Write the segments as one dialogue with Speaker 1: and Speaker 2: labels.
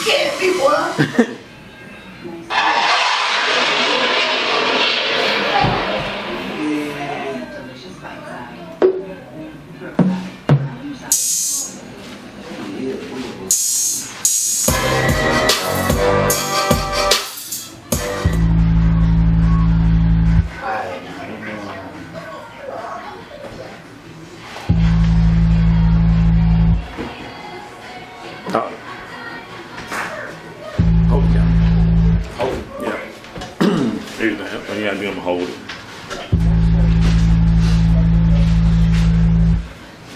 Speaker 1: Scared me, boy.
Speaker 2: You gotta be able to hold it.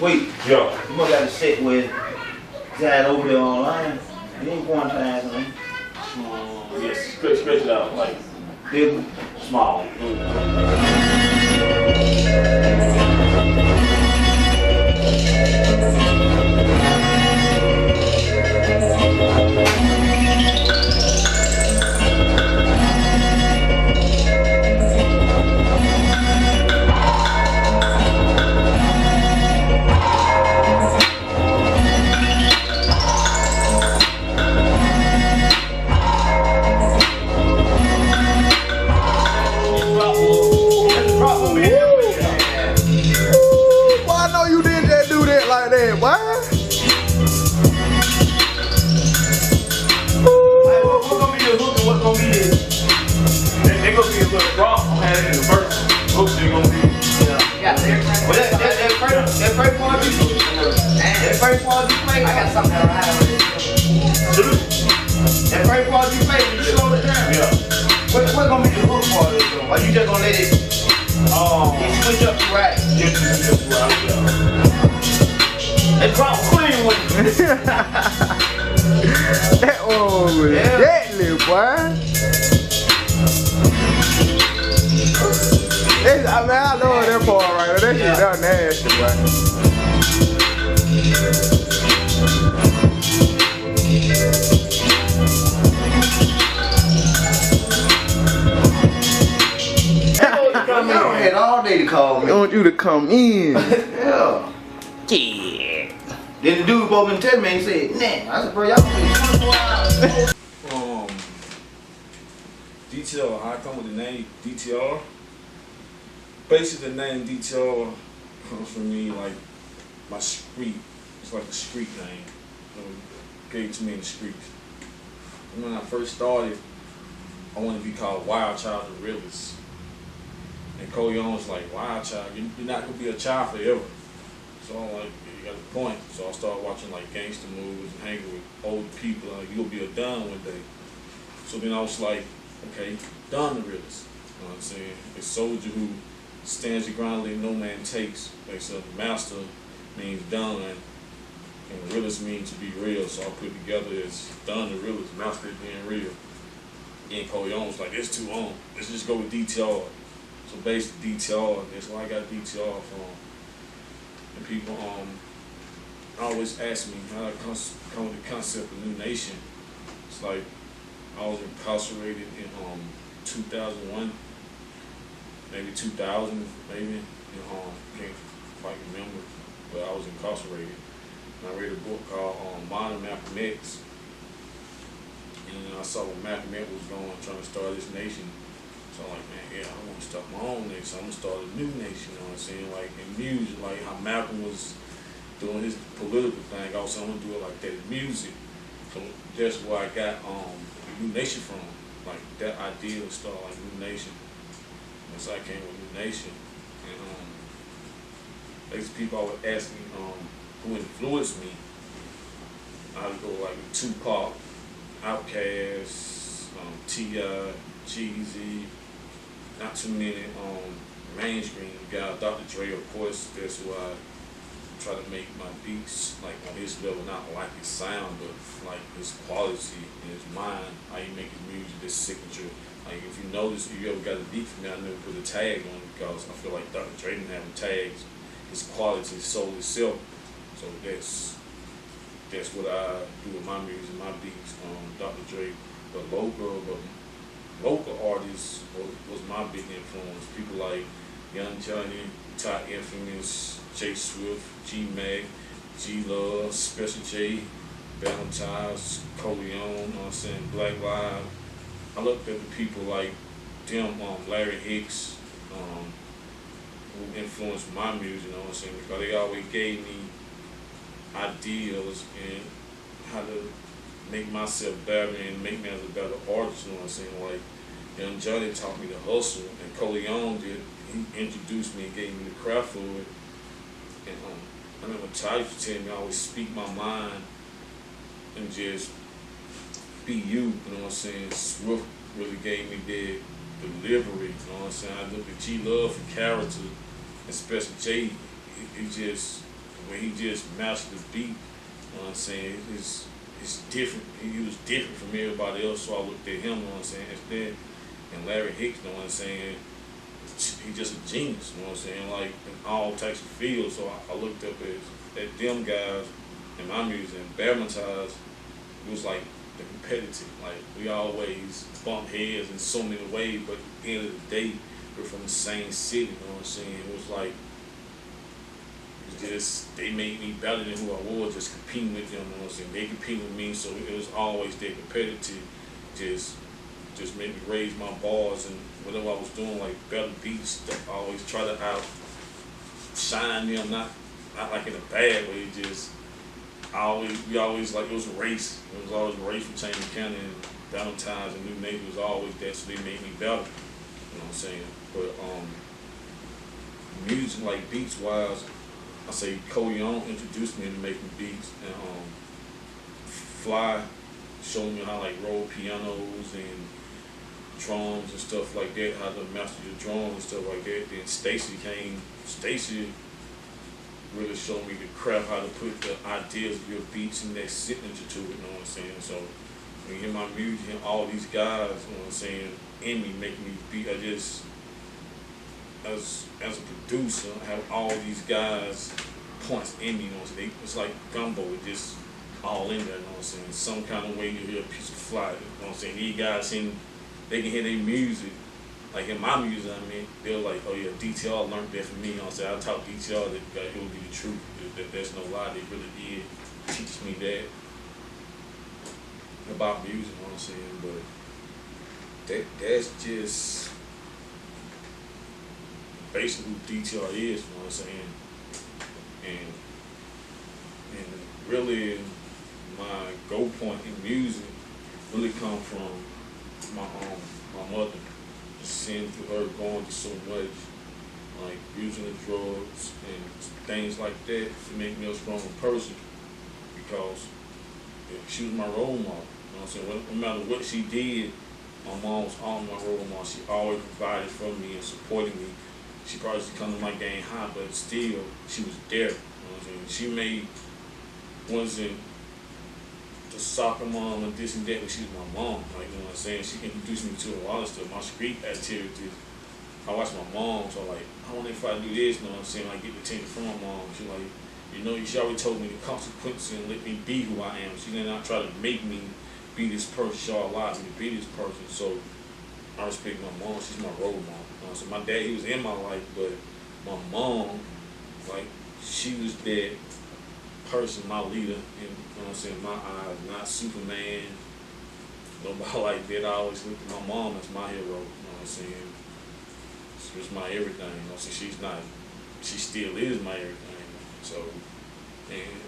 Speaker 1: Wait.
Speaker 2: Yeah.
Speaker 1: You must got to sit with that over there online. You ain't going to ask me.
Speaker 2: Yes, stretch it out like
Speaker 1: Big,
Speaker 2: small.
Speaker 3: That one was deadly, boy. I mean, I love that part right there. That shit that nasty, boy.
Speaker 1: I had all day to call me.
Speaker 3: I want you to come in.
Speaker 1: Yeah.
Speaker 3: Yeah.
Speaker 1: Then the dude spoke and tell me and said, nah. I said, bro, y'all play 24 hours.
Speaker 4: DTR, how I come with the name DTR? Basically, the name DTR comes from me, like my street. It's like a street name. Gave to me in the streets. And when I first started, I wanted to be called Wild Child the Realist. And Cole Young was like, Wild Child, you're not gonna be a child forever. So I'm like, you got a point. So I started watching like gangster movies and hanging with old people. Like, you'll be a Don one day. So then I was like, okay, Don the Realist. You know what I'm saying? A soldier who stands the ground that no man takes. Like, so the master means Don, and the realist means to be real. So I put together as Don the Realist, master being real. And Cole Young was like, it's too long. Let's just go with DTR. So basically DTR, that's why I got DTR from. And people always ask me how I come with the concept of New Nation. It's like I was incarcerated in 2001, maybe 2000, maybe. Can't quite remember, but I was incarcerated. And I read a book called Modern Malcolm X. And I saw what Malcolm X was going, trying to start this nation. So I'm like, man, yeah, I want to start my own nation. So I'm going to start a new nation, you know what I'm saying? Like in music, like how Malcolm was doing his political thing. Also, I'm going to do it like that in music. So that's where I got New Nation from. Like that idea to start like New Nation. And so I came with New Nation. And basically people always ask me who influenced me. I would go like Tupac, Outkast, T.I., Jeezy. Not too many mainstream guys. Dr. Dre, of course, that's why I try to make my beats like on his level, not like his sound, but like his quality and his mind, how he make his music, his signature. Like if you notice, if you ever got a beat from me, I never put a tag on it because I feel like Dr. Dre didn't have tags. His quality sold itself. So that's what I do with my music, my beats. Dr. Dre, but local artists was my big influence. People like Young Johnny, Todd Infamous, Jay Swift, G Mag, G-Love, Special J, Valentine's, Coleon, you know what I'm saying, Black Live. I looked at the people like them, Larry Hicks, who influenced my music, you know what I'm saying, because they always gave me ideas and how to make myself better and make me as a better artist, you know what I'm saying. Like, Young Johnny taught me to hustle, and Coleon did. He introduced me and gave me the craft for it. And I remember Ty used to tell me I always speak my mind and just be you know what I'm saying. Swift really gave me the delivery, you know what I'm saying. I look at G-Love for character, and Special J, he just, when he just mastered the beat, you know what I'm saying, it's different. He was different from everybody else, so I looked at him, you know what I'm saying, instead. And Larry Hicks, you know what I'm saying, he's just a genius, you know what I'm saying, like in all types of fields. So I looked up at them guys in my music, and Valentine's, it was like the competitive. Like, we always bump heads in so many ways, but at the end of the day, we're from the same city, you know what I'm saying. It was like, just, they made me better than who I was, just competing with them, you know what I'm saying. They competed with me, so it was always that competitive, just made me raise my bars, and whatever I was doing, like better beats, I always try to outshine them, not like in a bad way, just, we always, like, it was a race. It was always a race between County and Valentine's, and New Navy was always that, so they made me better, you know what I'm saying. But music, like beats wise, I say Coleon introduced me to making beats, and Fly showed me how like roll pianos and drums and stuff like that, how to master your drums and stuff like that. Then Stacy really showed me the craft, how to put the ideas of your beats and that signature to it, you know what I'm saying. So when you hear my music and all these guys, you know what I'm saying, in me making these beats, I just, as a producer, I have all these guys points in me, you know what I'm saying. It's like gumbo, it's just all in there, you know what I'm saying. Some kind of way you hear a piece of Fly, you know what I'm saying. These guys they can hear their music, like in my music, I mean, they're like, oh yeah, DTR learned that from me, you know what I'm saying. I taught DTR that it would be the truth, that there's no lie. They really did teach me that about music, you know what I'm saying. But that's just basically who DTR is, you know what I'm saying. And really, my go point in music really come from my mother. Just seeing through her going through so much, like using the drugs and things like that to make me a stronger person, because she was my role model, you know what I'm saying. No matter what she did, my mom was always my role model. She always provided for me and supported me. She probably used to come to my game high, but still, she was there, you know what I'm saying. She wasn't the soccer mom and this and that, but she was my mom, like, you know what I'm saying. She introduced me to a lot of stuff, my street activities. I watched my mom, so like, I wonder if I do this, you know what I'm saying, like, get the attention from my mom. She like, you know, she already told me the consequences and let me be who I am. She did not try to make me be this person. She allowed me to be this person. So I respect my mom. She's my role model. So my dad, he was in my life, but my mom, like, she was that person, my leader, in, you know what I'm saying, my eyes, not Superman, nobody like that. I always looked at my mom as my hero, you know what I'm saying. She was my everything, you know what I'm saying. She still is my everything. So, and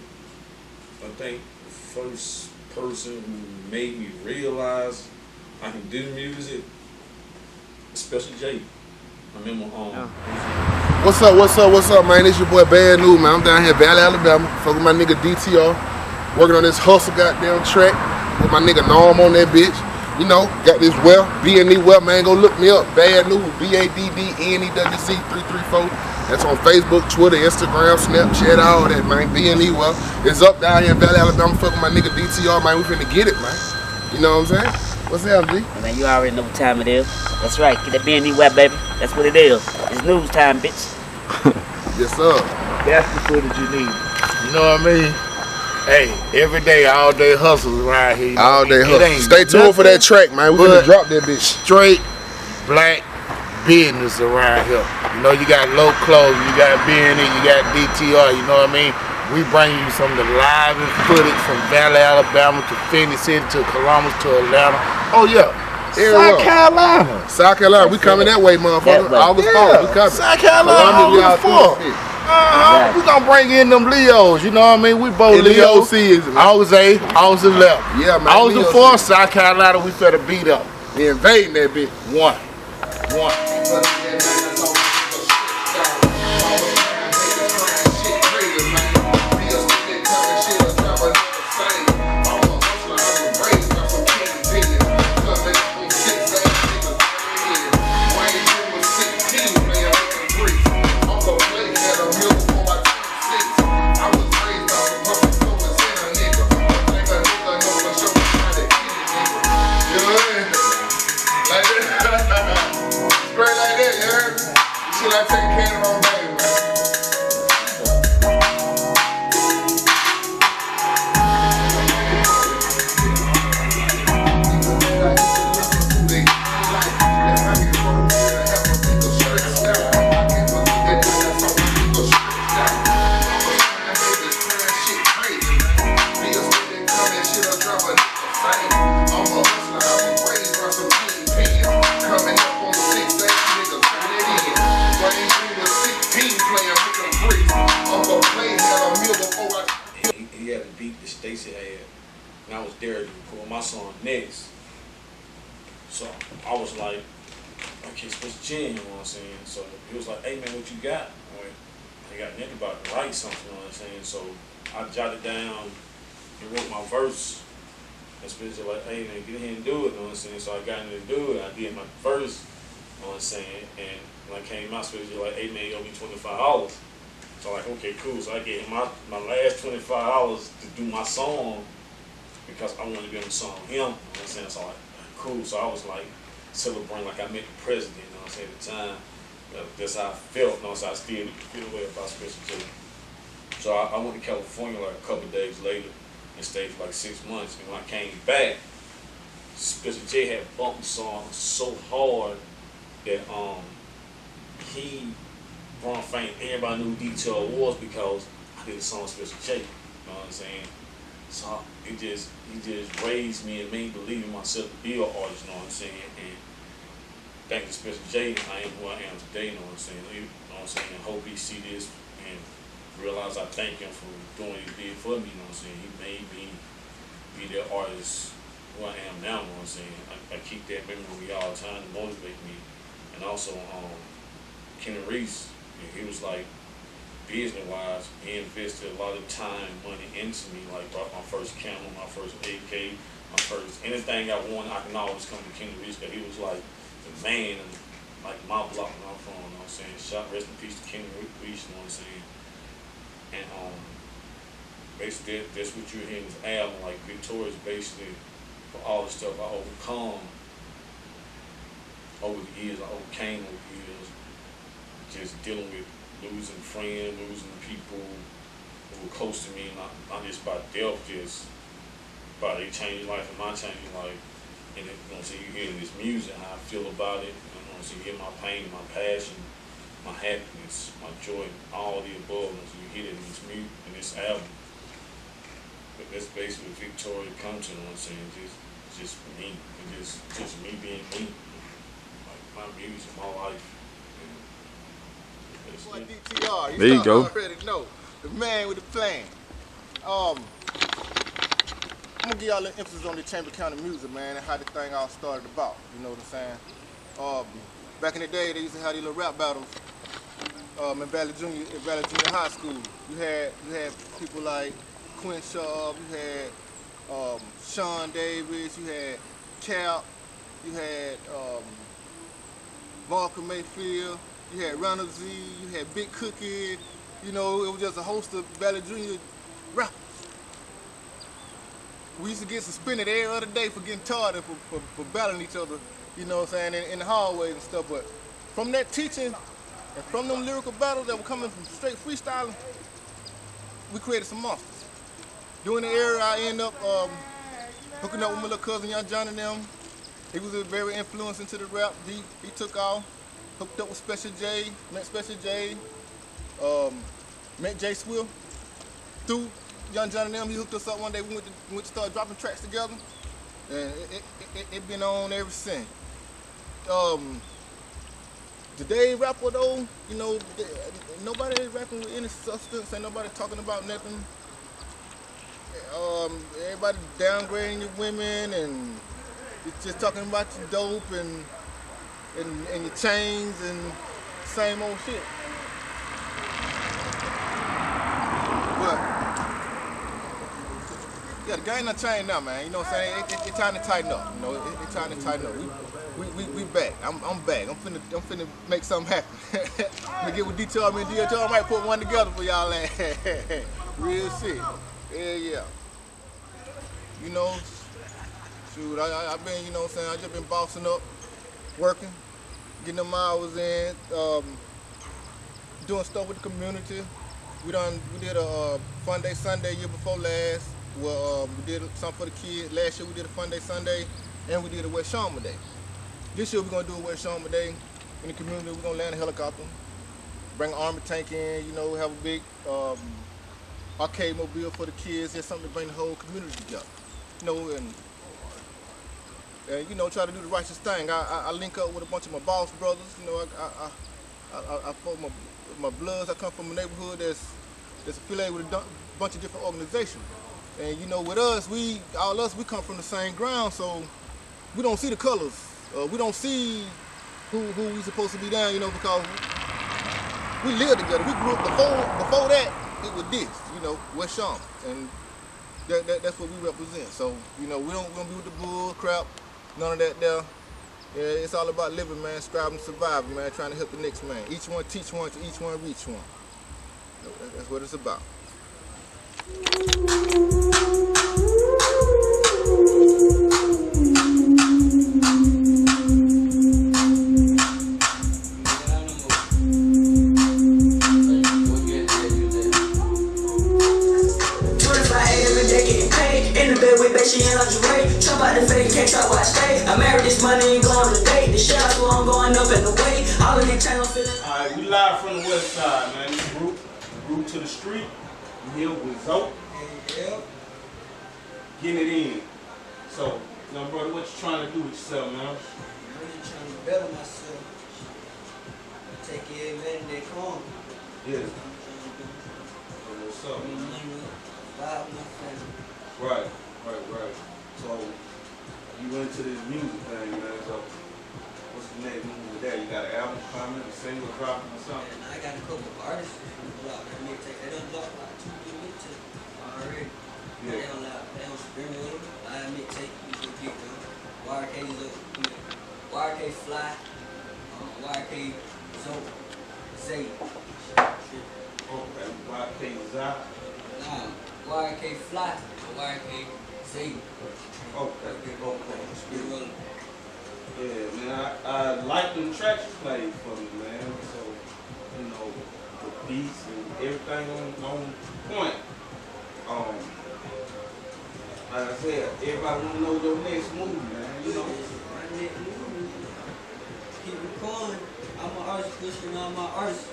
Speaker 4: I think the first person who made me realize I can do music, Special J. I remember
Speaker 3: What's up, man? It's your boy Bad News, man. I'm down here in Valley, Alabama. Fuck with my nigga DTR. Working on this hustle goddamn track with my nigga Norm on that bitch. You know, got this well, B&E well, man. Go look me up. Bad News, BADDNEWC 334. That's on Facebook, Twitter, Instagram, Snapchat, all that, man. B&E well. It's up down here in Valley, Alabama. Fuck with my nigga DTR, man. We finna get it, man. You know what I'm saying? What's up, G?
Speaker 5: Man, you already know what time it is. That's right, get that B&E web, baby. That's what it is. It's news time, bitch.
Speaker 3: Yes, sir.
Speaker 6: That's the footage you need. You know what I mean? Hey, every day, all day hustles around here.
Speaker 3: All day hustle. Stay tuned for that track, man. We finna drop that bitch.
Speaker 6: Straight black business around here. You know, you got Low Clothes, you got B&E, you got DTR, you know what I mean? We bring you some of the livest footage from Valley, Alabama to Phoenix City to Columbus to Atlanta. Oh yeah, South Carolina.
Speaker 3: South Carolina, we coming that way, motherfucker. August 4th, we coming.
Speaker 6: South Carolina, August 4th. We gonna bring in them Leos, you know what I mean? We both Leos. August 8th, August 11th.
Speaker 3: Yeah, man.
Speaker 6: August 4th, South Carolina, we finna beat up.
Speaker 3: We invading that bitch.
Speaker 6: One.
Speaker 4: He had a beat that Stacy had, and I was there to record my song next. So I was like, okay, what's Jen, you know what I'm saying? So he was like, hey man, what you got? I went, I got nigga about to write something, you know what I'm saying? So I jotted down and wrote my verse. And Spencer like, hey man, get in here and do it, you know what I'm saying? So I got in there to do it. I did my verse, you know what I'm saying? And when I came out, Spencer like, hey man, you owe me $25. So I'm like, okay, cool. So I gave him my last $25 to do my song because I wanted to be on the song with him. You know what I'm saying? So I'm like, cool. So I was like celebrating like I met the president, you know what I'm saying, at the time. That's how I felt, you know, so I still feel the way about Spencer J. So I went to California like a couple of days later and stayed for like 6 months. And when I came back, Spencer J had bumped the song so hard that he Ron Fame, everybody knew who DTR was because I did a song with Spencer J. You know what I'm saying? So he just raised me and made me believe in myself to be an artist, you know what I'm saying? And thanks to Spencer J, I am who I am today, you know what I'm saying? You know what I'm saying? I hope he see this and realize I thank him for doing what he did for me, you know what I'm saying? He made me be the artist who I am now, you know what I'm saying? I keep that memory all the time to motivate me. And also, Kenny Reese, he was like, business-wise, he invested a lot of time, money into me. Like, bought my first camera, my first AK, my first anything I wanted, I can always come to Kenny Reese because he was like the man, and like my block where I'm from. You know what I'm saying? Shout rest in peace to Kenny Reese. You know what I'm saying? And basically, that's what you're hearing this album. Like, Victorious, basically, for all the stuff I overcome over the years, I overcame over the years. Just dealing with losing friends, losing people who were close to me, not just by death, just by they changed life and my changing life. And you know, so you hear this music, how I feel about it. You know, so you hear my pain, my passion, my happiness, my joy, all the above. And so you hear it in this music, in this album. But that's basically Victoria comes to. You know what I'm saying? Just me, just me being me, like my music, my life.
Speaker 7: God DTR,
Speaker 1: there you go.
Speaker 7: Already know. The man with the plan. I'm gonna give y'all a little emphasis on the Chamber County music, man, and how the thing all started about. You know what I'm saying? Back in the day, they used to have these little rap battles in Valley Junior High School. You had people like Quinn Shaw, you had Sean Davis, you had Cap, you had Malcolm Mayfield. You had Ronald Z, you had Big Cookie, you know, it was just a host of Valley Junior rappers. We used to get suspended every other day for getting tardy for battling each other, you know what I'm saying, in the hallways and stuff. But from that teaching and from them lyrical battles that were coming from straight freestyling, we created some monsters. During the era, I ended up hooking up with my little cousin, Young John and them. He was very influenced into the rap. He took off. Hooked up with Special J, met Special J, met J Swill. through Young John and them. He hooked us up one day. We went to start dropping tracks together, and it been on ever since. Today rapper though, you know, nobody is rapping with any substance. Ain't nobody talking about nothing. Everybody downgrading your women and it's just talking about your dope and your chains and same old shit. But yeah, the game not changed now, man. You know what I'm saying? It's time to tighten up. You know, it's time to tighten up. We back. I'm back. I'm finna make something happen. I'm gonna get with DTR, me and DTR. I might put one together for y'all. Real shit. Yeah. You know, shoot, I've been, you know what I'm saying, I just been bossing up, working, getting them hours in, doing stuff with the community. We did a Fun Day Sunday year before last. Well, we did something for the kids. Last year we did a Fun Day Sunday, and we did a West Shawma Day. This year we're gonna do a West Shawma Day in the community. We're gonna land a helicopter, bring an army tank in, you know, have a big arcade mobile for the kids. There's something to bring the whole community together. You know, and you know, try to do the righteous thing. I link up with a bunch of my boss brothers. You know, I follow my bloods. I come from a neighborhood that's affiliated with a bunch of different organizations. And you know, with us, we come from the same ground, so we don't see the colors. We don't see who we supposed to be down. You know, because we live together. We grew up before that. It was this, you know, West Shawma, and that's what we represent. So, you know, we don't be with the bull crap, none of that there. Yeah, it's all about living, man, striving, surviving, man, trying to help the next man. Each one teach one, to each one reach one. That's what it's about.
Speaker 8: She in lingerie, talk about the fake, can't talk about stay. I married this money, ain't going to date. The shit I swear I'm going up in the way. All of these chains I'm feeling.
Speaker 4: Alright, we live from the west side, man. This group to the street. We here with Zoe.
Speaker 8: Yeah.
Speaker 4: Getting it in. So, now brother, what you trying to do with yourself, man?
Speaker 8: I'm just trying to better myself. Take care of everything they call me.
Speaker 4: Yeah.
Speaker 8: What's
Speaker 4: up?
Speaker 8: Vibe my family.
Speaker 4: Right. So, you into this music thing, man. So, what's the next move with that? You got an album coming, a single dropping or something?
Speaker 8: And I got a couple of artists who block their mixtape. They done dropped like 2-3 mixtapes already.
Speaker 4: Yeah.
Speaker 8: They don't scream with them. I mixtape, you can get them. YRK's up, YRK Fly, YRK Zoe, Zay.
Speaker 4: Okay, YK Zay.
Speaker 8: Nah, YRK Fly, YRK Zay.
Speaker 4: Okay.
Speaker 8: Speed rolling.
Speaker 4: Yeah, man, I like them tracks you played for me, man. So, you know, the beats and everything on point. Like I said, everybody want to know your next move, man. You know.
Speaker 8: My next move, keep recording. I'm an artist pushing all my artists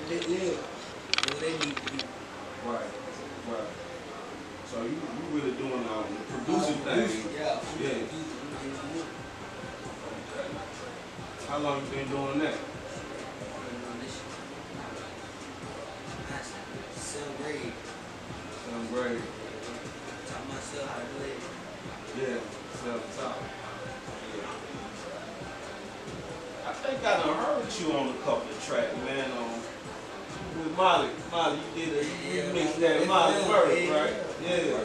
Speaker 8: to live where they need to be.
Speaker 4: Right. So you really doing the producing thing.
Speaker 8: Yeah.
Speaker 4: Okay. How long you been doing that?
Speaker 8: 7th grade.
Speaker 4: 7th grade.
Speaker 8: Taught myself how to play.
Speaker 4: Yeah, self-taught. Yeah. I think I done heard you on a couple of tracks, man. With Molly. Molly, you did a remix that Molly verse, right? Yeah.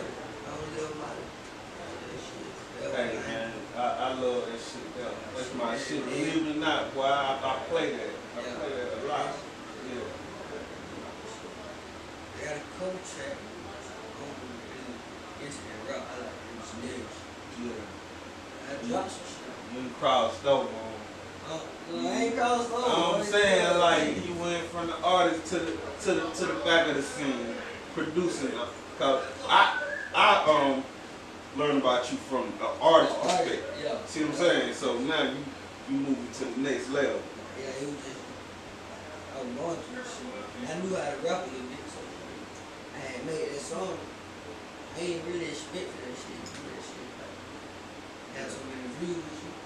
Speaker 4: Hey man, I love that shit. That's my shit. Believe it or not, boy, I play that. I play that a lot. Yeah.
Speaker 8: I got a couple tracks. Instant rap. I like them lyrics.
Speaker 4: Yeah.
Speaker 8: I dropped some shit.
Speaker 4: You crossed over.
Speaker 8: No, I ain't crossed over.
Speaker 4: I'm saying, like, you went from the artist to the back of the scene, producing. Cause I learned about you from an artist perspective.
Speaker 8: Yeah.
Speaker 4: See what I'm saying? So now you moving to the next level.
Speaker 8: Yeah, it was just, I was going through shit. I knew how to rap a little bit, so I had made that song, I ain't really expecting that shit. That shit like, had so many views and shit.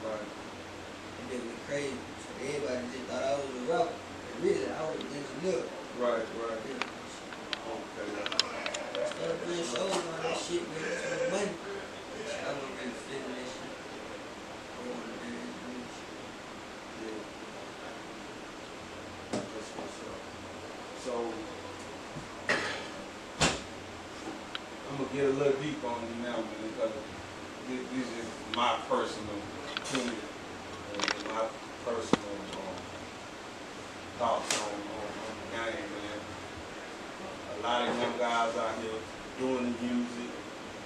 Speaker 7: Right.
Speaker 8: And they went crazy. So everybody just thought I was a rapper. And really, I was an engineer.
Speaker 7: Right, right.
Speaker 8: Yeah.
Speaker 7: Okay.
Speaker 8: Started doing shows on that shit, man. That's for the money. I wasn't really feeling that shit. I wanted to be engineer.
Speaker 7: Yeah. That's what's up. So, I'm gonna get a little deep on you now, man, because this is my personal opinion and my personal thoughts on the game, man. A lot of young guys out here doing the music,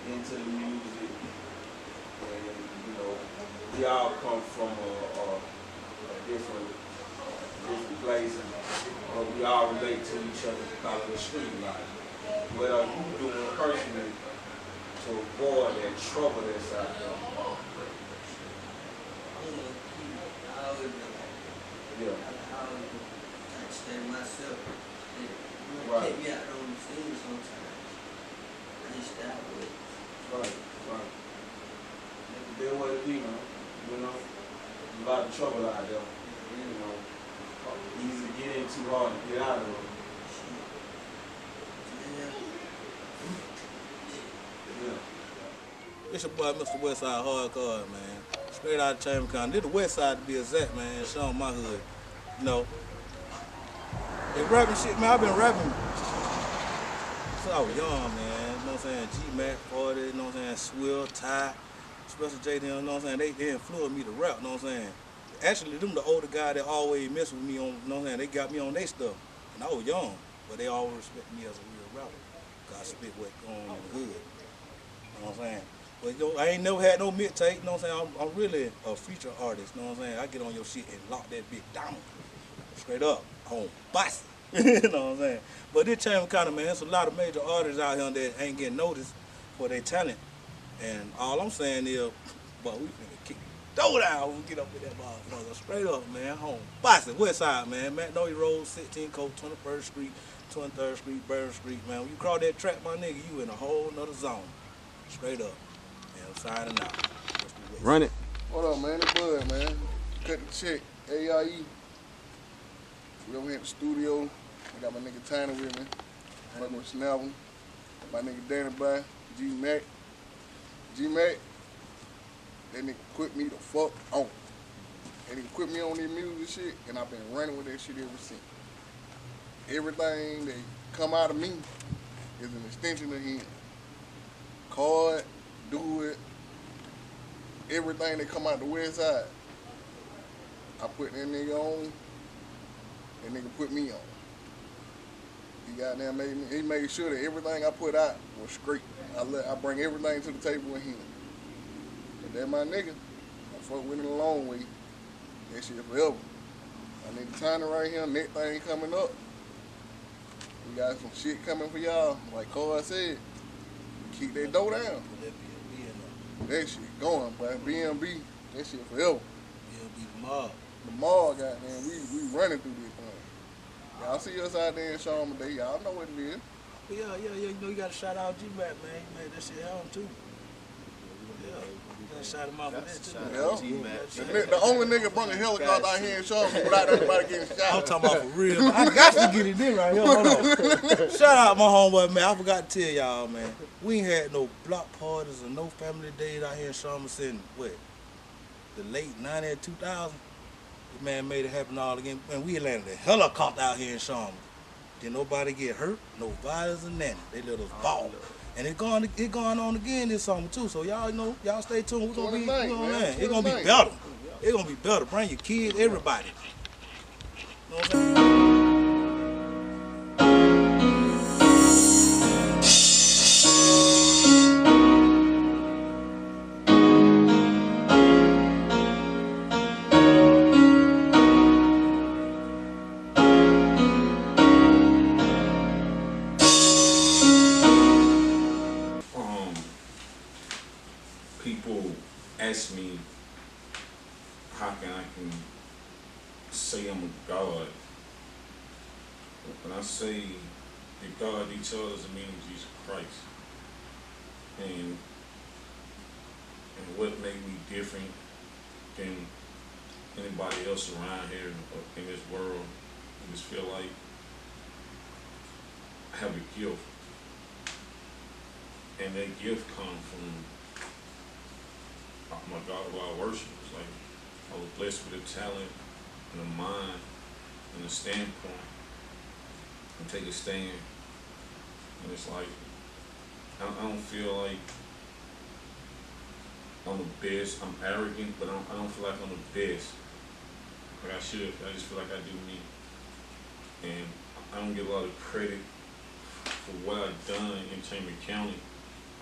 Speaker 7: into the music, and you know, we all come from a different place, but we all relate to each other because of the street life. What are you doing personally to avoid that trouble that's out there?
Speaker 8: I always been like that.
Speaker 7: Yeah.
Speaker 8: I always been trying to stay myself. You
Speaker 7: Right.
Speaker 8: take me out on the scene sometimes. I just stay out with it.
Speaker 7: Right, right. That's what it be, man. You know, a lot of trouble out there. You know, easy to get in, too hard to get out of it. Yeah.
Speaker 1: It's your boy, Mr. Westside Hardcore, man. Straight out of Chamber County. This the West Side to be exact, man. Showing my hood. You know, they rapping shit, man. I've been rapping since I was young, man. You know what I'm saying? G-Mac, 40, you know what I'm saying? Swill, Ty, Special J, you know what I'm saying? They influenced me to rap, you know what I'm saying? Actually, them the older guys that always mess with me on, you know what I'm saying? They got me on their stuff. And I was young, but they always respect me as a real rapper. Cause I spit what's going on in the hood. You know what I'm saying? But you know, I ain't never had no mixtape, you know what I'm saying? I'm really a feature artist, you know what I'm saying? I get on your shit and lock that bitch down. Straight up, on bust it. You know what I'm saying? But this Chamber County, man, there's a lot of major artists out here that ain't getting noticed for their talent. And all I'm saying is, but we finna kick the door down when we get up with that motherfucker. Straight up, man, home. Bust it, West Side, man. Magnolia Road, 16 Coast, 21st Street, 23rd Street, Bourbon Street, man. When you cross that track, my nigga, you in a whole nother zone. Straight up. And I'm signing out.
Speaker 9: Run it.
Speaker 3: What up, man? It's Bud, man. Cut the check. AIE. We over here at the studio. I got my nigga Tiny with me. Fucking with Snapple. My nigga Danny by G-Mac. G-Mac, that nigga put me the fuck on. That nigga put me on this music shit, and I've been running with that shit ever since. Everything that come out of me is an extension of him. Card, do it, everything that come out the West Side, I put that nigga on, that nigga put me on. He goddamn he made sure that everything I put out was straight. I bring everything to the table with him. But that my nigga, I fuck with him a long way. That shit forever. My nigga Tiny right here, next thing coming up. We got some shit coming for y'all. Like Cole said, keep that dough down. That shit going, but BMB, that shit forever.
Speaker 1: BMB the mob.
Speaker 3: The mall, goddamn, we running through this thing. Y'all see us out there in Sharma Day, y'all know what it is.
Speaker 1: Yeah, you know you gotta shout out G-Mac, man. He made that shit happen too. Yeah, you gotta shout him out for that too.
Speaker 3: Yeah. The only nigga bring a helicopter out here in Sharma without everybody getting shot.
Speaker 1: I'm talking about for real. I got to get it in right here. Hold on. Shout out my homeboy, man. I forgot to tell y'all, man. We ain't had no block parties or no family days out here in Sharma since what? The late 90s, 2000. The man made it happen all again. Man, we landed a helicopter out here in Sharma. Did nobody get hurt, no violence or nothing. They let us ball. And it going on again this summer too. So y'all know, y'all stay tuned. We're gonna be, you know what I'm saying? It's gonna be better. It's gonna be better. Bring your kids, everybody. You know what I'm saying?
Speaker 4: People ask me how I can say I'm a God. When I say the God DTR doesn't mean Jesus Christ. And what made me different than anybody else around here in this world, I just feel like I have a gift. And that gift comes from my God who I worship. It's like I was blessed with a talent and a mind and a standpoint and take a stand. And it's like, I don't feel like I'm the best. I'm arrogant, but I don't feel like I'm the best. Like I should. I just feel like I do me. And I don't get a lot of credit for what I've done in Chambers County.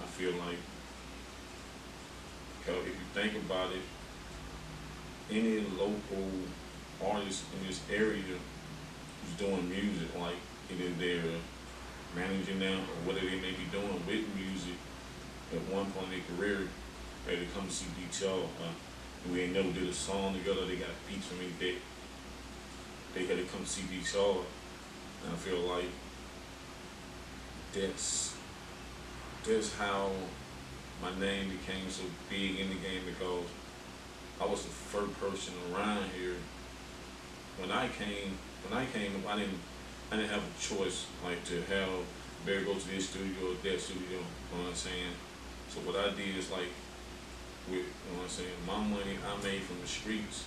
Speaker 4: I feel like, because if you think about it, any local artist in this area who's doing music, like either they're managing them or whatever they may be doing with music, at one point in their career, they had to come to see DTR. We ain't never did a song together. They got beats from me that they had to come see DTR. And I feel like that's how my name became so big in the game, because I was the first person around here. When I came, I didn't have a choice like to have Barry go to this studio or that studio. You know what I'm saying? So what I did is like, with, you know what I'm saying, my money I made from the streets,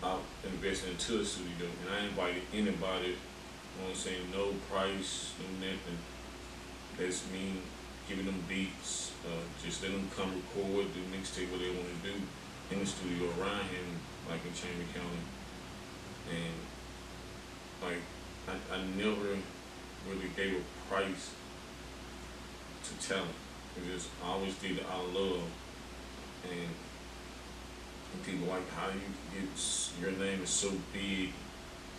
Speaker 4: I invested into a studio, and I invited anybody. You know what I'm saying? No price, no nothing. That's me giving them beats, just let them come record, do mixtape, what they want to do in the studio around here, like in Chambers County. And like I never really gave a price to talent. I always did it out of love. And people like, how you get your name is so big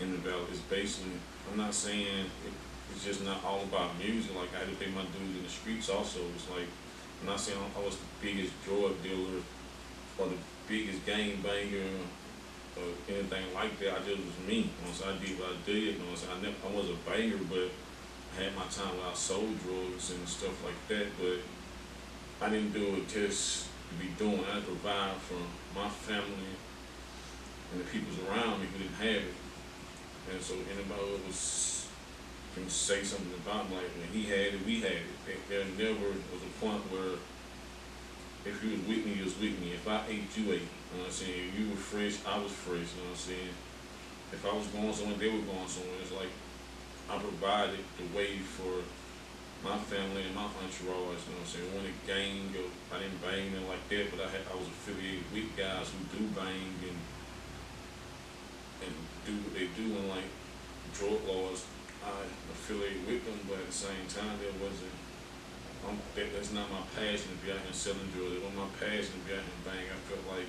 Speaker 4: in the valley. It's basically, I'm not saying it's just not all about music. Like, I had to pay my dues in the streets also. It's like, I'm not saying I was the biggest drug dealer or the biggest gang banger or anything like that. I just was me. Once I did what I did, I was a banger, but I had my time where I sold drugs and stuff like that. But I didn't do it just to be doing. I had to provide for my family and the people around me who didn't have it. And so anybody who can say something about him, like when he had it, we had it. There never was a point where if you was with me, you was with me. If I ate, you ate. You know what I'm saying? If you were fresh, I was fresh. You know what I'm saying? If I was going somewhere, they were going somewhere. It's like I provided the way for my family and my entourage. You know what I'm saying? When a gang, I didn't bang them like that, but I was affiliated with guys who do bang and do what they do, and like drug laws, I affiliate with them, but at the same time, that's not my passion to be out here selling drugs. It was my passion to be out here bang. I felt like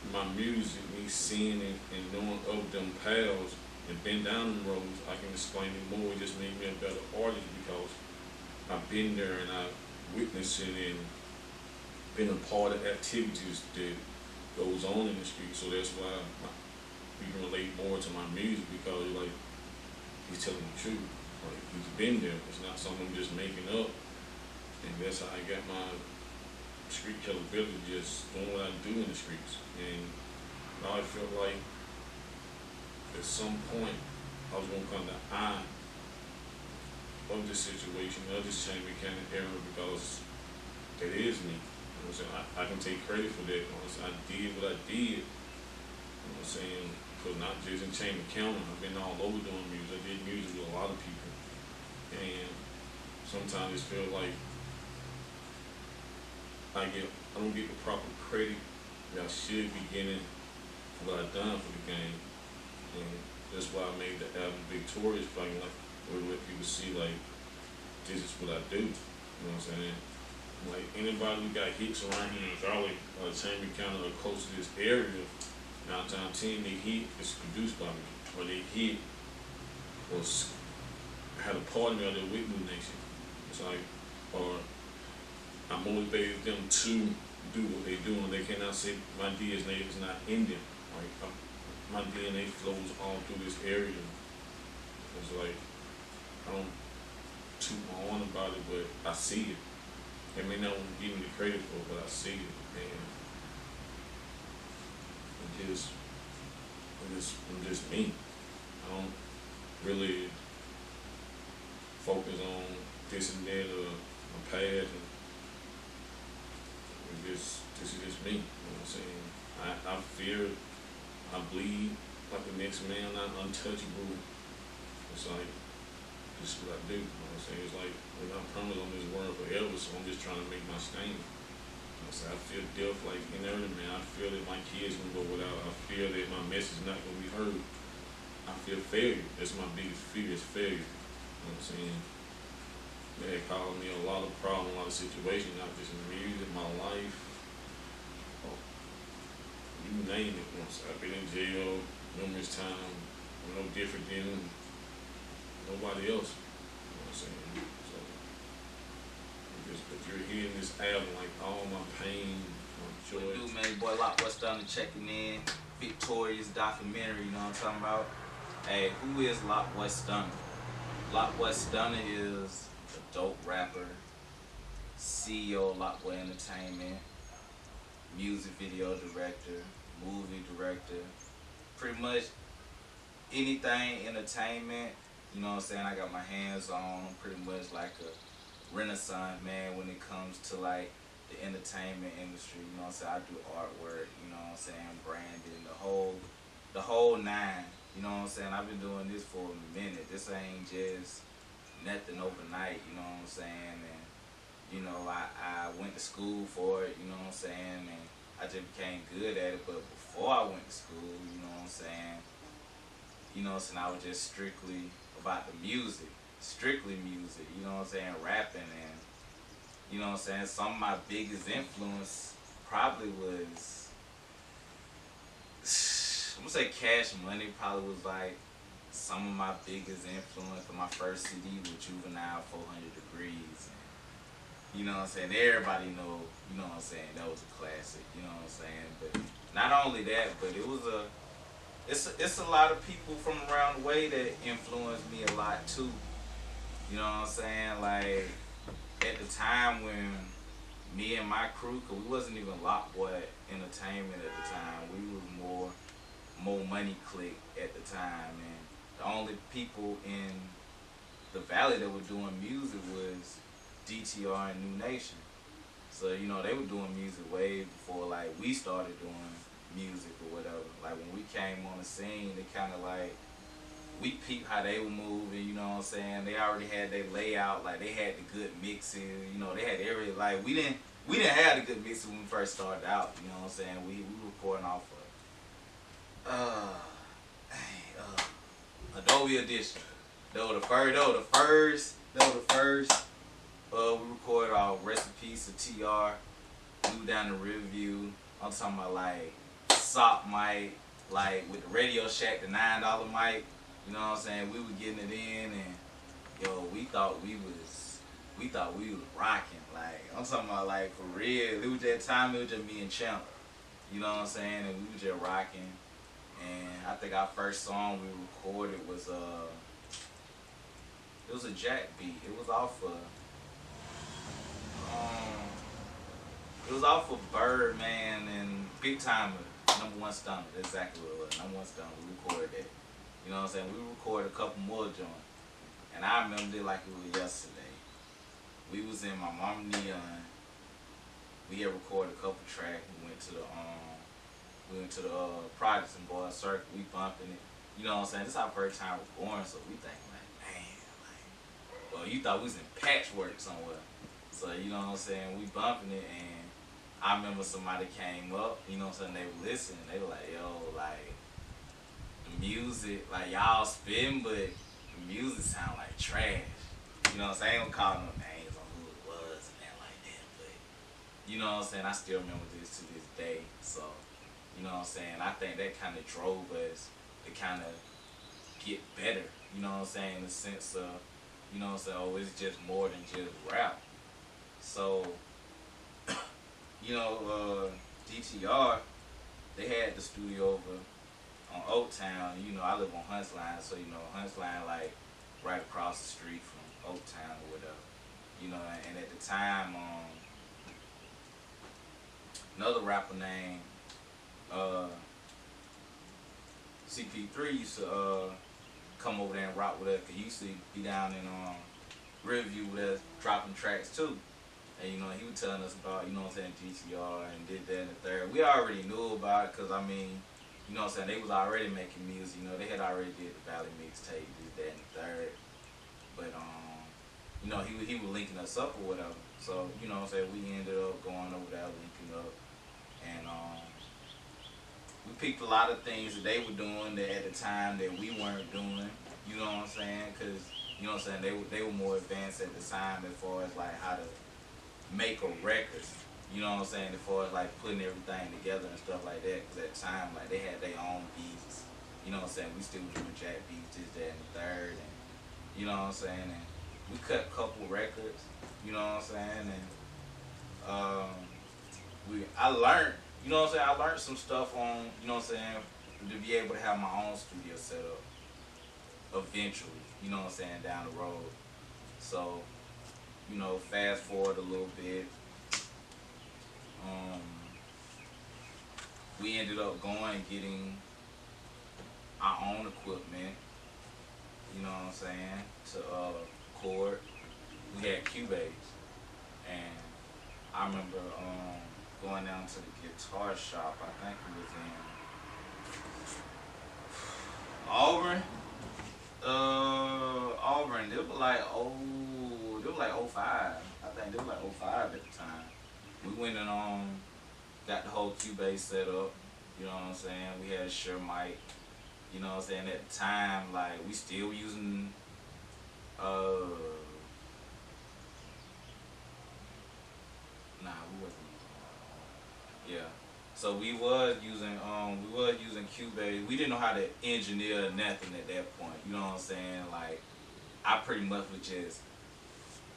Speaker 4: my music, me seeing it and knowing of them pals and been down them roads, I can explain it more. It just made me a better artist because I've been there and I've witnessed it and been a part of activities that goes on in the street. So that's why you can relate more to my music, because like he's telling the truth. Like he's been there. It's not something I'm just making up. And that's how I got my street capability, just doing what I do in the streets. And now I feel like at some point I was gonna come to eye of this situation, of this Chambers County era, because that is me. You know what I'm saying? I can take credit for that. You know what I'm saying? I did what I did. You know what I'm saying? Because not just in Chambers County, I've been all over doing music. I did music with a lot of people. And sometimes it feels like I don't get the proper credit that I should be getting for what I've done for the game. And that's why I made the album Victorious, like where let people see like this is what I do. You know what I'm saying? Like anybody who got hits around here in Valley or Chambers County or close to this area, 9 times 10 they hit is produced by me, or they hit was had a part of me or they're with New Nation. It's like, or I motivated them to do what they do, and they cannot say my DNA is not Indian. Like my DNA flows all through this area. It's like I don't toot my horn about it, but I see it. They may not give me the credit for it, but I see it, and I'm just me. I don't really focus on this and that or my past. And this is just me. You know what I'm saying? I fear, I bleed like the next man. I'm not untouchable. It's like, this is what I do. You know what I'm saying? It's like, we're not permanent on this world forever, so I'm just trying to make my stand. You know what I'm saying? I feel death like in everything, man. I feel that my kids gonna go without. I feel that my message is not gonna be heard. I feel failure. That's my biggest fear, is failure. You know what I'm saying? They had caused me a lot of problems, a lot of situations, not just in music, my life. Oh, you name it. Once I've been in jail numerous times. I'm no different than nobody else. You know what I'm saying? So, but you're hearing this album, like all my pain, my joy.
Speaker 9: What do, man? Boy, Lock West Thunder checking in. Victorious Documentary, you know what I'm talking about? Hey, who is Lock West Thunder? Lock West Thunder is a dope rapper, CEO of Lockwood Entertainment, music video director, movie director, pretty much anything entertainment, you know what I'm saying, I got my hands on. I'm pretty much like a renaissance man when it comes to like the entertainment industry, you know what I'm saying. I do artwork, you know what I'm saying, branding, the whole nine, you know what I'm saying. I've been doing this for a minute. This ain't just nothing overnight, you know what I'm saying. And you know, I went to school for it, you know what I'm saying, and I just became good at it. But before I went to school, you know what I'm saying, I was just strictly about the music, strictly music, you know what I'm saying, rapping. And you know what I'm saying, some of my biggest influence probably was, I'm gonna say Cash Money probably was like some of my biggest influence. For my first CD with Juvenile, 400 Degrees. And, you know what I'm saying, everybody know, you know what I'm saying, that was a classic, you know what I'm saying. But not only that, but it was it's a lot of people from around the way that influenced me a lot too. You know what I'm saying? Like, at the time when me and my crew, cause we wasn't even Lockboy Entertainment at the time, we was more money click at the time, and the only people in the valley that were doing music was DTR and New Nation. So, you know, they were doing music way before like we started doing music or whatever. Like when we came on the scene, they kinda like, we peeped how they were moving, you know what I'm saying? They already had their layout, like they had the good mixes, you know, they had every, like we didn't have the good mixes when we first started out, you know what I'm saying? We were recording off of Adobe Audition. They were the first. We recorded our Rest in Peace of TR. We were down in Riverview. I'm talking about like sock mic, like with the Radio Shack, the $9 mic. You know what I'm saying? We were getting it in, and yo, we thought we was rocking. Like, I'm talking about like for real. It was that time. It was just me and Champ. You know what I'm saying? And we were just rocking. And I think our first song we recorded was it was a Jack beat. It was off of Birdman and Big Timer, #1 Stunner. That's exactly what it was. #1 Stunner. We recorded that. You know what I'm saying? We recorded a couple more joints. And I remember it like it was yesterday. We was in my mama Neon. We had recorded a couple tracks. We went to the Projects and Boys Circle. We bumping it. You know what I'm saying? This is our first time recording, so we thinking like, man, like, well, you thought we was in Patchwork somewhere. So, you know what I'm saying? We bumping it, and I remember somebody came up, you know what I'm saying? They were listening. They were like, yo, like, the music, like, y'all spin, but the music sound like trash. You know what I'm saying? I ain't gonna call no names on who it was and that like that, but you know what I'm saying? I still remember this to this day. So, you know what I'm saying? I think that kind of drove us to kind of get better. You know what I'm saying? In the sense of, you know what I'm saying? Oh, it's just more than just rap. So, you know, DTR, they had the studio over on Oak Town. You know, I live on Hunts Line, so you know, Hunts Line like right across the street from Oak Town or whatever. You know, and at the time, another rapper named CP3 used to come over there and rock with us. Cause he used to be down in Riverview with us, dropping tracks too. And you know, he was telling us about, you know what I'm saying, GTR and did that and the third. We already knew about it, cause I mean, you know what I'm saying, they was already making music. You know, they had already did the Valley mixtape, did that and the third. But you know, he was linking us up or whatever. So you know what I'm saying, we ended up going over there, linking up, and we picked a lot of things that they were doing that at the time that we weren't doing. You know what I'm saying? Cause you know what I'm saying, they were more advanced at the time as far as like how to make a record, you know what I'm saying, as far as like putting everything together and stuff like that, because at the time, like, they had their own beats, you know what I'm saying, we still doing jack beats, this, that, and the third, and, you know what I'm saying, and we cut a couple records, you know what I'm saying, and, I learned, you know what I'm saying, I learned some stuff on, you know what I'm saying, to be able to have my own studio set up, eventually, you know what I'm saying, down the road, so, you know, fast forward a little bit, we ended up going and getting our own equipment, you know what I'm saying, to record. We had Cubase, and I remember going down to the guitar shop. I think it was in Auburn. It was like 05. I think it was like 05 at the time. We went and got the whole Cubase set up. You know what I'm saying? We had a Shure mic. You know what I'm saying? At the time, like, we still using we wasn't. Yeah. So we was using Cubase. We didn't know how to engineer nothing at that point. You know what I'm saying? Like, I pretty much was just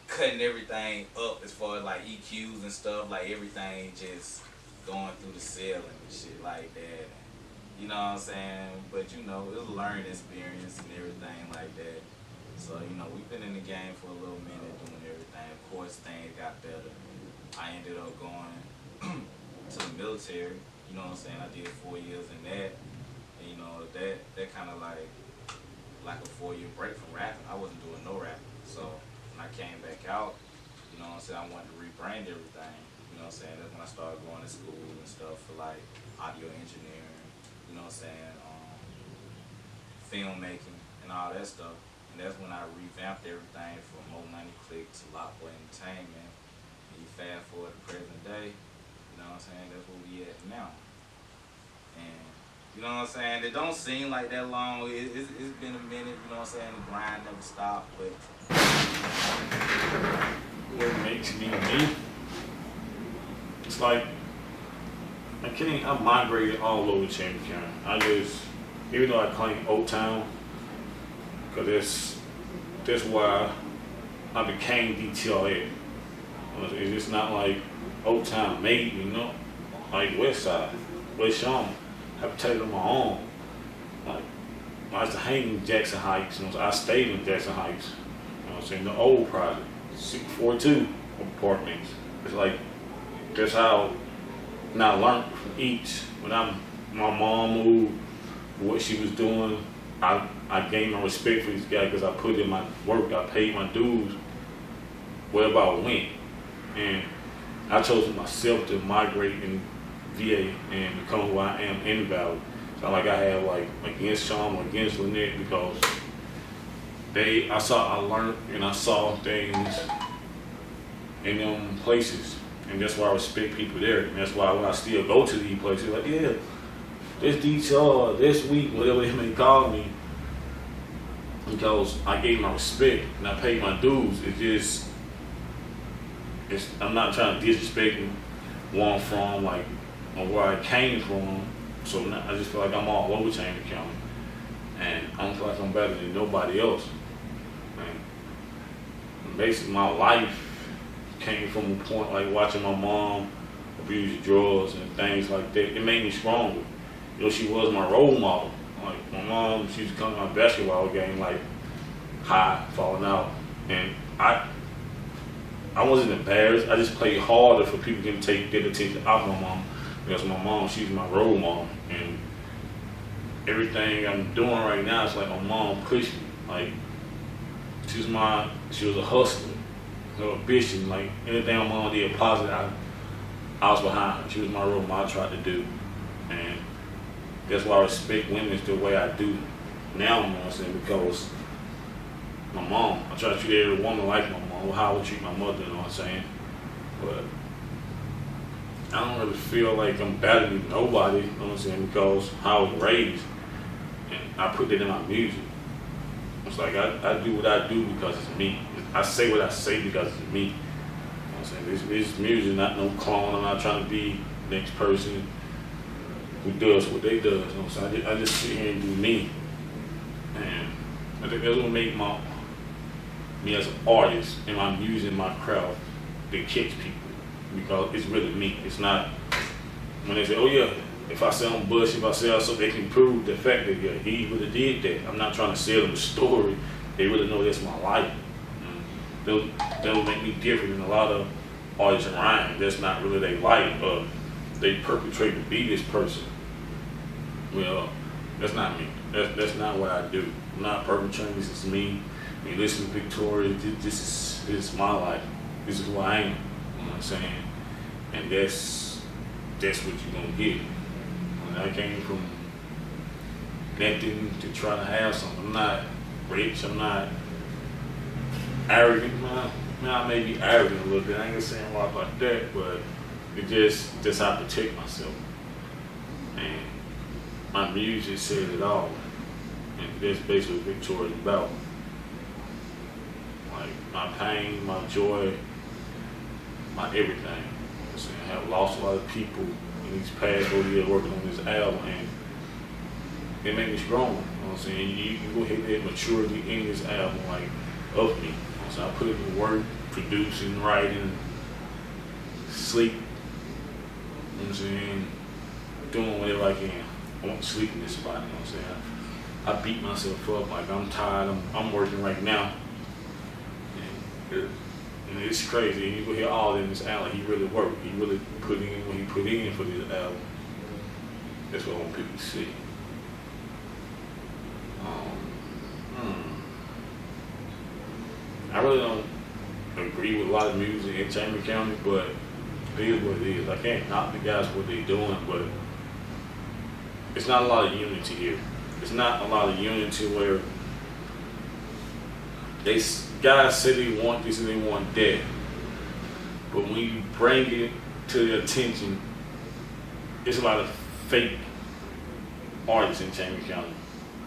Speaker 9: cutting everything up as far as like EQs and stuff, like everything just going through the ceiling and shit like that. And, you know what I'm saying? But you know, it was a learning experience and everything like that. So, you know, we've been in the game for a little minute doing everything. Of course, things got better. I ended up going to the military, you know what I'm saying? I did 4 years in that. And you know, that kind of like a 4-year break from rapping. I wasn't doing no rapping. So when I came back out, you know what I'm saying, I wanted to rebrand everything. You know what I'm saying? That's when I started going to school and stuff for like audio engineering, you know what I'm saying, filmmaking and all that stuff. And that's when I revamped everything from Mo Money Click to Lockboy Entertainment. And you fast forward to present day, you know what I'm saying, that's where we at now. And you know what I'm saying, it don't seem like that long, it's been a minute, you know what I'm saying, the grind never stopped, but
Speaker 2: what makes me me, it's like, I migrated all over Chamber County. I just, even though I claim Old Town, because that's why I became DTR at. It's just not like Old Town made, you know, like West Side, West Shawn. I have to take it on my own. Like, I used to hang in Jackson Heights, you know, so I stayed in Jackson Heights, you know what I'm saying, the old project, 642 apartments. It's like, that's how, and I learned from each. When my mom moved, what she was doing, I gained my respect for this guy because I put in my work, I paid my dues, wherever I went. And I chose myself to migrate in VA and become who I am in the Valley. So like I have like against Sean or against Lynette because I learned and I saw things in them places. And that's why I respect people there. And that's why when I still go to these places, like, yeah, this DTR, this week, whatever they may call me, because I gave my respect and I paid my dues. I'm not trying to disrespect where I'm from, like, or where I came from. So now I just feel like I'm all over Chamber County. And I don't feel like I'm better than nobody else. And basically my life came from a point like watching my mom abuse drugs and things like that. It made me stronger. You know, she was my role model. Like my mom, she used to come to my basketball game like high, falling out. And I wasn't embarrassed. I just played harder for people to take their attention off my mom, because my mom, she's my role model, and everything I'm doing right now is like my mom pushed me. Like she was a hustler, a bitch, like anything my mom did positive, I was behind her. She was my role model. I tried to do, and that's why I respect women the way I do now. You know what I'm saying? Because my mom, I try to treat every woman like my mom, how I would treat my mother. You know what I'm saying? But I don't really feel like I'm better than nobody. You know what I'm saying? Because how I was raised, and I put that in my music. It's like I do what I do because it's me. I say what I say because it's me. You know what I'm saying? This music, not no clone. I'm not trying to be the next person who does what they do. You know what I'm saying? I just sit here and do me. And I think that's what make me as an artist and my music, my crowd, they catch people. Because it's really me. It's not when they say, oh yeah, if I sell them Bush, if I sell something, they can prove the fact that yeah, he really did that. I'm not trying to sell them a story. They really know that's my life. They'll make me different than a lot of artists around. That's not really their life. They perpetrate to be this person. Well, that's not me. That's not what I do. I'm not perpetrating. This is me. When you listen to Victorious, this is my life. This is who I am. You know what I'm saying? And that's what you're gonna get. I came from nothing to try to have something. I'm not rich. I'm not arrogant. I may be arrogant a little bit. I ain't gonna say a lot like that, but it's just how I protect myself. And my music says it all. And that's basically what Victorious is about. Like my pain, my joy, my everything. I have lost a lot of people in these past 4 years working on this album, and it made me strong. You know what I'm saying? You can go ahead and maturity in this album, like, of me. So I put in the work, producing, writing, sleep, you know what I'm saying? Doing whatever I can. I won't sleep in this spot, you know what I'm saying? I beat myself up, like I'm tired, I'm working right now. And it's crazy. You go hear all in this album. He really worked. He really put in what he put in for this album. That's what I want people to see. I really don't agree with a lot of music in Chambers County, but it is what it is. I can't knock the guys for what they're doing, but it's not a lot of unity here. It's not a lot of unity where guys say they want this and they want that, but when you bring it to their attention, there's a lot of fake artists in Chambers County,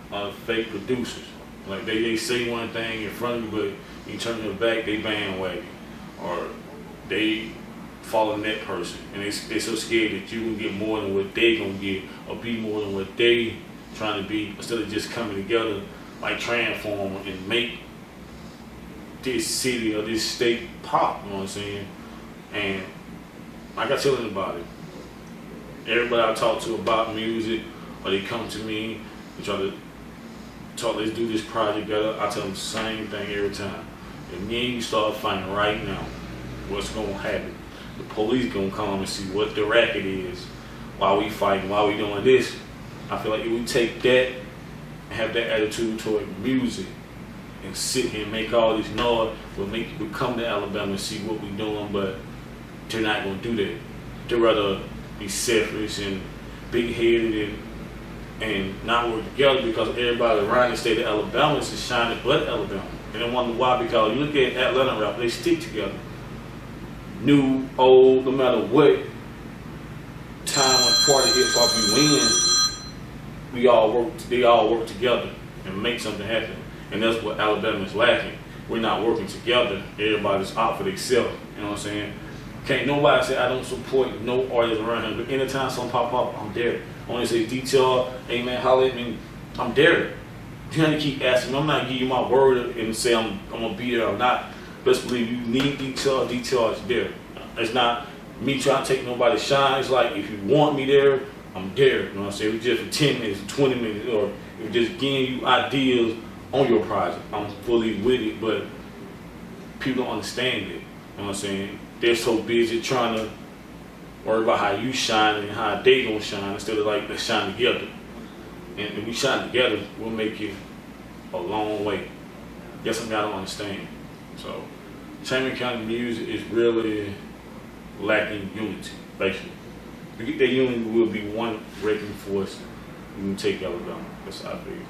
Speaker 2: a lot of fake producers. Like they say one thing in front of you, but you turn their back, they bandwagon, or they follow that person, and they're so scared that you can get more than what they gonna get, or be more than what they trying to be, instead of just coming together, like transform and make this city or this state pop, you know what I'm saying? And like I tell anybody, everybody I talk to about music, or they come to me and try to talk, let's do this project together, I tell them the same thing every time. If me and you start fighting right now, what's gonna happen? The police gonna come and see what the racket is, why we fighting, why we doing this. I feel like if we take that and have that attitude toward music, and sit here and make all this noise, we'll come to Alabama and see what we're doing, but they're not gonna do that. They'd rather be selfish and big-headed and not work together, because everybody around the state of Alabama is just shining but Alabama. And they wonder why, because you look at Atlanta rap, they stick together. New, old, no matter what time when party hip-hop we win, they all work together and make something happen. And that's what Alabama is lacking. We're not working together. Everybody's out for themselves. You know what I'm saying? Can't nobody say I don't support no artists around here. But anytime something pop up, I'm there. I want to say DTR, hey man, holla at me. I'm there. You have to keep asking me. I'm not giving you my word and say I'm gonna be there or not. Best believe you need DTR. DTR is there. It's not me trying to take nobody's shine. It's like if you want me there, I'm there. You know what I'm saying? If it's just for 10 minutes, 20 minutes, or if it's just giving you ideas on your project, I'm fully with it, but people don't understand it. You know what I'm saying? They're so busy trying to worry about how you shine and how they gonna shine instead of like, let's shine together. And if we shine together, we'll make it a long way. That's something I don't understand. So, Chamberlain County music is really lacking unity, basically. If we get that unity, we'll be one wrecking force. We can take Alabama. That's how I feel.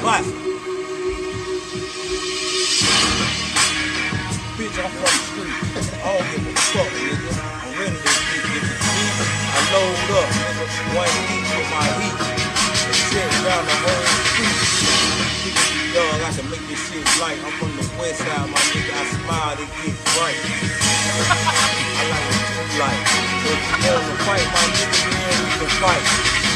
Speaker 1: What? Bitch, I'm from the street. I don't give a fuck, nigga. I'm ready to get the beat. I load up, nigga. One heat with my heat. And shit around the whole street. People be young, I can make this shit light. I'm from the west side, my nigga. I smile, they get bright. I like what you like. So if you wanna fight, my nigga, then we can fight.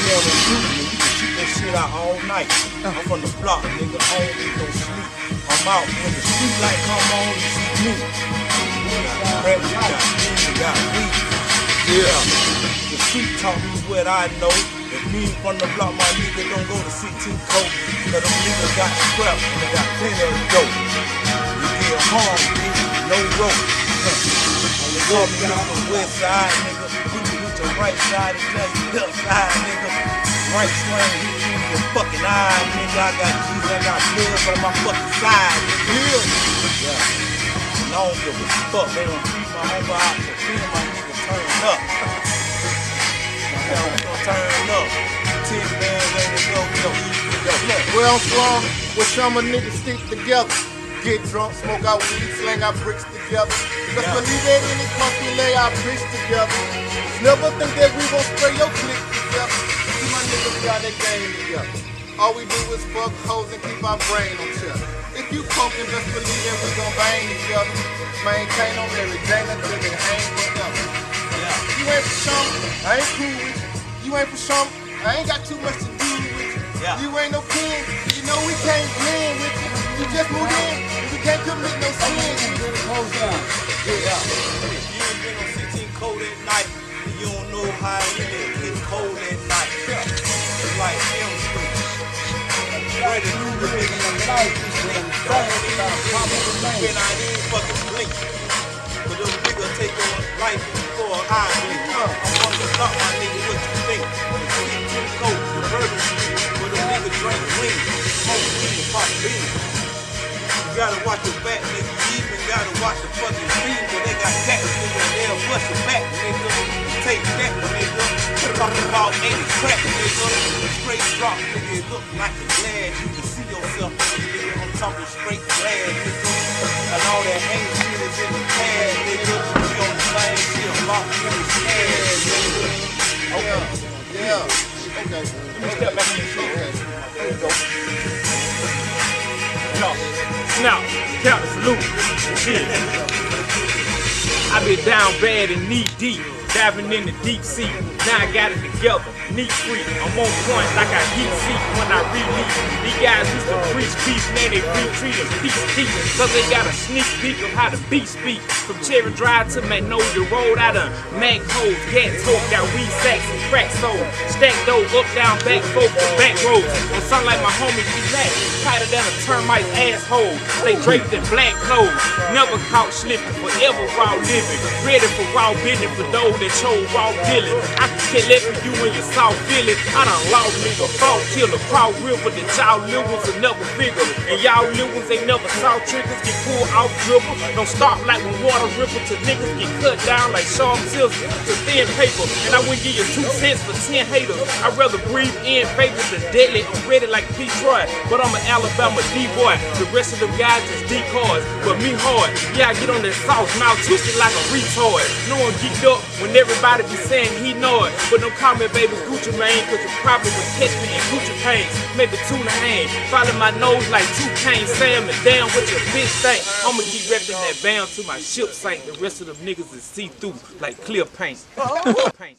Speaker 1: You wanna shoot me, you can shoot that shit out all night. I'm from the block, nigga, I don't need no sleep. I'm out when the street light come on, you see me. Rap, you got me, you got me. Yeah, the street taught me what I know. If me from the block, my nigga don't go to 16 coat. Cause them niggas got scrap and they got plenty of dope. You get harmed, nigga, no rope. Only love me on the west side, nigga. Put you with your right side and tell you left side, nigga. Right swing, hit you in your fucking eye, nigga. I got G's, I got blood on my fucking side, nigga. Yeah. And I don't give a fuck. They don't treat my homie out for free, my nigga turn up. Yeah, we gon' turn up. 10 bands ready to go, yo. Look.
Speaker 7: Where I'm from, where some of niggas stick together. Get drunk, smoke out weed, slang our bricks together. Let's believe that in it, once we lay our bricks together. Never think that we gon' spray your click together. See my niggas got that game together. All we do is fuck hoes and keep our brain on check. If you pumpkin, best believe that we gon' bang together. Maintain on Mary Jane until they hang together. You ain't for some, I ain't cool with you. You ain't for some, I ain't got too much to do with you. You ain't no king, you know we can't blend with you. You just moved in, we can't commit no sin.
Speaker 1: Yeah. If you ain't been on 16 cold at night, then you don't know how it really gets cold at night. It's like M Street. Ready to do the nigga in the night. When I ain't fucking blink. But them niggas take your life for an eye blink. I'm on the block, my nigga, what you think? The 16 cold, the Bourbon Street, where them niggas drink lean, smoke weed and pop beans. You gotta watch your back, nigga. You even gotta watch the fucking stream, but they got cats, nigga, and they'll bust your back, nigga. Take that, nigga. Talking about any crap, nigga. Straight drop, nigga. It look like a glass. You can see yourself, nigga. I'm talking straight glass, nigga. And all that hate shit is in the past, nigga. We on the same shit about in his ass, nigga. Okay.
Speaker 7: Yeah. Okay.
Speaker 1: Let me step back in the shit. There you go.
Speaker 10: Snap, count the salute. Shit. I been down bad and knee deep, diving in the deep sea. Now I got it together, neat free. I'm on point like I heat seat when I release. These guys used to preach peace, now they retreat and peace deep. Cause they got a sneak peek of how the beat speak. From Cherry Drive to Magnolia Road, I done mag hoes, gas hoes, got weed sacks and crack soul. Stack dough up, down, back, folk, to back roads. On something like my homie G-Mac, tighter than a termite asshole. They draped in black clothes, never caught slipping, forever raw living. Ready for raw business for those that chose raw dealing. I can kill it for you when you soft feeling. I done lost nigga, fall killer, Cross River that y'all little ones will never figure. And y'all little ones ain't never saw triggers get pulled out dribble. Don't stop like when water ripple till niggas get cut down like sharp scissors to thin paper. And I wouldn't give you 2 cents for 10 haters. I'd rather breathe in favors than deadly. I'm ready like Detroit, but I'm an Alabama D-boy. The rest of them guys just decoys, but me hard. Yeah, I get on that sauce, mouth twisted like a retard. No one geeked up when everybody be saying he know it. But don't call me baby Gucci Mane, cause you probably would catch me in Gucci pains. Maybe tuna hand, follow my nose like 2K Sam, and damn what your bitch think. I'ma keep repping that band till my ship sink. The rest of them niggas is see-through like clear paint. Paint.